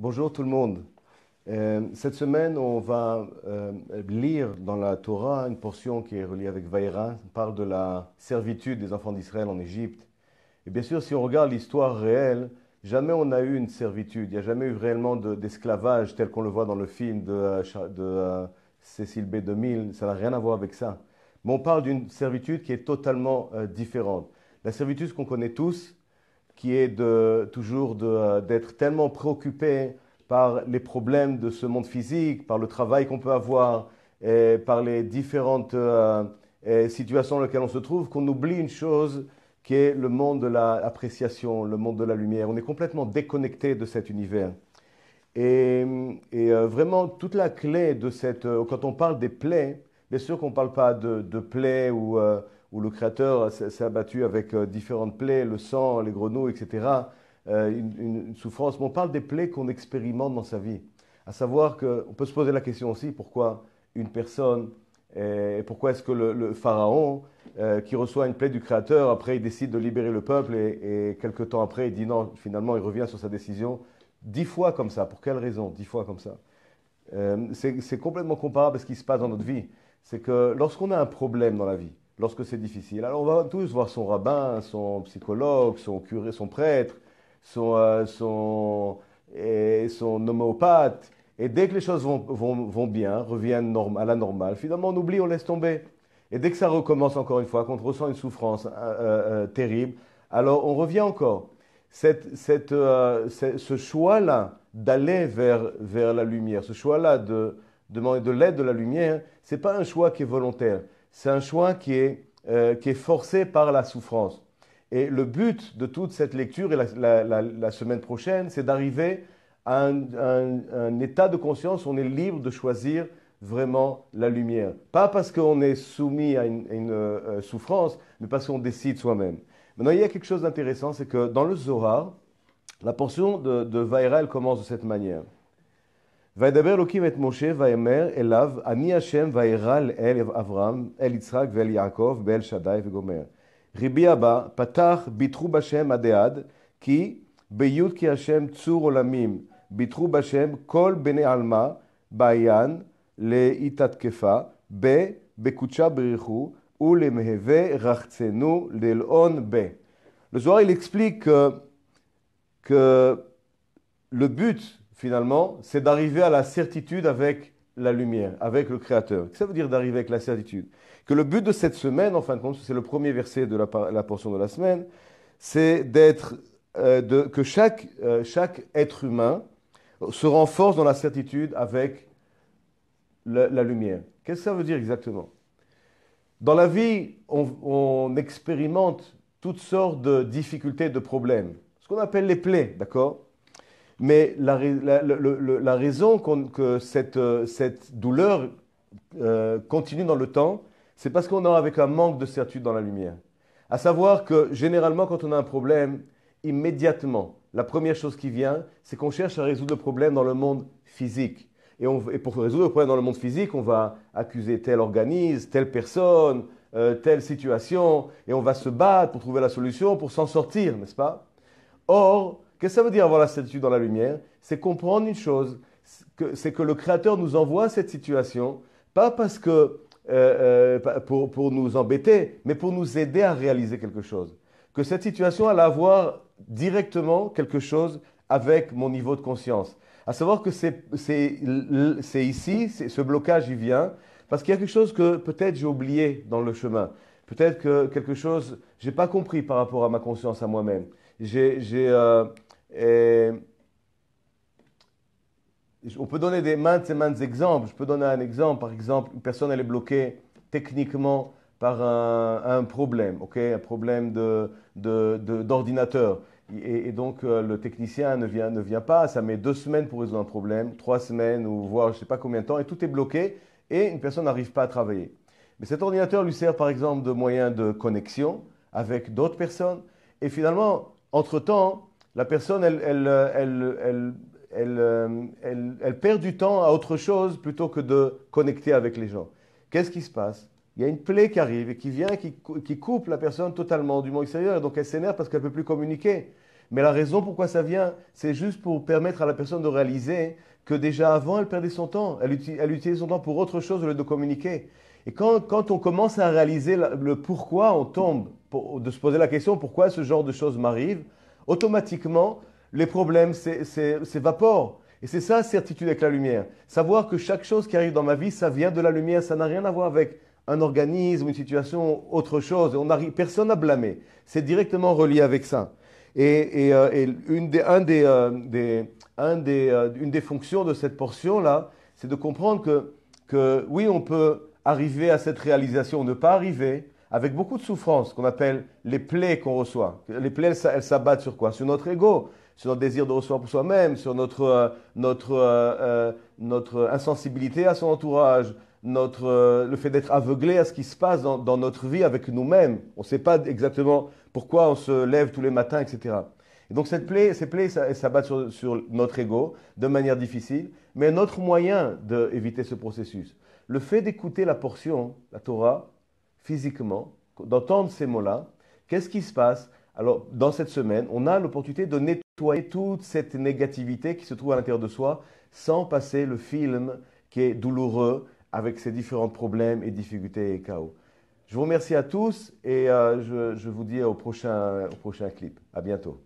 Bonjour tout le monde. Cette semaine, on va lire dans la Torah une portion qui est reliée avec Vaïra. On parle de la servitude des enfants d'Israël en Égypte. Et bien sûr, si on regarde l'histoire réelle, jamais on a eu une servitude. Il n'y a jamais eu réellement d'esclavage tel qu'on le voit dans le film de Cécile B. 2000. Ça n'a rien à voir avec ça. Mais on parle d'une servitude qui est totalement différente. La servitude qu'on connaît tous, qui est d'être tellement préoccupé par les problèmes de ce monde physique, par le travail qu'on peut avoir, et par les différentes situations dans lesquelles on se trouve, qu'on oublie une chose qui est le monde de l'appréciation, le monde de la lumière. On est complètement déconnecté de cet univers. Vraiment, toute la clé de quand on parle des plaies, bien sûr qu'on ne parle pas de plaies où le Créateur s'est abattu avec différentes plaies, le sang, les grenouilles, etc., une souffrance, mais on parle des plaies qu'on expérimente dans sa vie. À savoir qu'on peut se poser la question aussi, pourquoi une personne, et pourquoi est-ce que le pharaon, qui reçoit une plaie du Créateur, après il décide de libérer le peuple et quelques temps après il dit non, finalement il revient sur sa décision. 10 fois comme ça. Pour quelle raison 10 fois comme ça? C'est complètement comparable à ce qui se passe dans notre vie. C'est que lorsqu'on a un problème dans la vie, lorsque c'est difficile, alors on va tous voir son rabbin, son psychologue, son curé, son prêtre, son homméopathe. Et dès que les choses vont bien, reviennent à la normale, finalement on oublie, on laisse tomber. Et dès que ça recommence encore une fois, qu'on ressent une souffrance terrible, alors on revient encore. Ce choix-là d'aller vers la lumière, ce choix-là de demander de l'aide de la lumière, ce n'est pas un choix qui est volontaire, c'est un choix qui est forcé par la souffrance. Et le but de toute cette lecture, et la semaine prochaine, c'est d'arriver à un état de conscience où on est libre de choisir vraiment la lumière. Pas parce qu'on est soumis à une souffrance, mais parce qu'on décide soi-même. Maintenant, il y a quelque chose d'intéressant, c'est que dans le Zohar, la portion de Vaïra, elle commence de cette manière. וידבר אלוקים את משה ויאמר אליו, אני השם וירא אל אברהם, אל יצחק ואל יעקב, באל שדי וגומר. ריבי הבא פתח ביטחו בשם עדי עד, כי ביוד כי השם צור עולמים, ביטחו בשם כל בני עלמה, בעיין להתתקפה, בקודשה בריחו, ולמהווה רחצנו ללעון ב. Le Zohar, il explique que le but, finalement, c'est d'arriver à la certitude avec la lumière, avec le Créateur. Qu'est-ce que ça veut dire d'arriver avec la certitude? Que le but de cette semaine, en fin de compte, c'est le premier verset de la portion de la semaine, c'est que chaque être humain se renforce dans la certitude avec la lumière. Qu'est-ce que ça veut dire exactement? Dans la vie, on expérimente toutes sortes de difficultés, de problèmes, ce qu'on appelle les plaies, d'accord? Mais la raison que cette douleur continue dans le temps, c'est parce qu'on est avec un manque de certitude dans la lumière. À savoir que généralement, quand on a un problème, immédiatement, la première chose qui vient, c'est qu'on cherche à résoudre le problème dans le monde physique. Et pour résoudre le problème dans le monde physique, on va accuser tel organisme, telle personne, telle situation, et on va se battre pour trouver la solution, pour s'en sortir, n'est-ce pas? Or, qu'est-ce que ça veut dire avoir la certitude dans la lumière? C'est comprendre une chose, c'est que le Créateur nous envoie cette situation, pas parce que pour nous embêter, mais pour nous aider à réaliser quelque chose. Que cette situation allait avoir directement quelque chose avec mon niveau de conscience. À savoir que c'est ici, ce blocage, il vient, parce qu'il y a quelque chose que peut-être j'ai oublié dans le chemin. Peut-être que quelque chose, je n'ai pas compris par rapport à ma conscience, à moi-même. On peut donner des maintes et maintes exemples. Je peux donner un exemple. Par exemple, une personne, elle est bloquée techniquement par un problème, ok? Un problème d'ordinateur. Et donc, le technicien ne vient pas. Ça met 2 semaines pour résoudre un problème, 3 semaines, ou voire je ne sais pas combien de temps, et tout est bloqué, et une personne n'arrive pas à travailler. Mais cet ordinateur lui sert, par exemple, de moyen de connexion avec d'autres personnes. Et finalement, entre-temps, la personne, elle perd du temps à autre chose plutôt que de connecter avec les gens. Qu'est-ce qui se passe? Il y a une plaie qui arrive et qui vient, qui coupe la personne totalement du monde extérieur. Et donc elle s'énerve parce qu'elle ne peut plus communiquer. Mais la raison pourquoi ça vient, c'est juste pour permettre à la personne de réaliser que déjà avant, elle perdait son temps. Elle utilisait son temps pour autre chose au lieu de communiquer. Et quand on commence à réaliser le pourquoi on tombe, de se poser la question pourquoi ce genre de choses m'arrive, automatiquement, les problèmes s'évaporent. Et c'est ça, certitude avec la lumière. Savoir que chaque chose qui arrive dans ma vie, ça vient de la lumière, ça n'a rien à voir avec un organisme, une situation, autre chose. Personne n'a blâmé. C'est directement relié avec ça. Et une des fonctions de cette portion-là, c'est de comprendre que oui, on peut arriver à cette réalisation, ne pas arriver, avec beaucoup de souffrance, qu'on appelle les plaies qu'on reçoit. Les plaies, elles s'abattent sur quoi? Sur notre ego, sur notre désir de recevoir pour soi-même, sur notre insensibilité à son entourage, le fait d'être aveuglé à ce qui se passe dans notre vie avec nous-mêmes. On ne sait pas exactement pourquoi on se lève tous les matins, etc. Et donc ces plaies, elles s'abattent sur notre ego de manière difficile, mais un autre moyen d'éviter ce processus, le fait d'écouter la portion, la Torah, physiquement, d'entendre ces mots-là, qu'est-ce qui se passe? Alors, dans cette semaine, on a l'opportunité de nettoyer toute cette négativité qui se trouve à l'intérieur de soi sans passer le film qui est douloureux avec ses différents problèmes et difficultés et chaos. Je vous remercie à tous et je vous dis au prochain clip. À bientôt.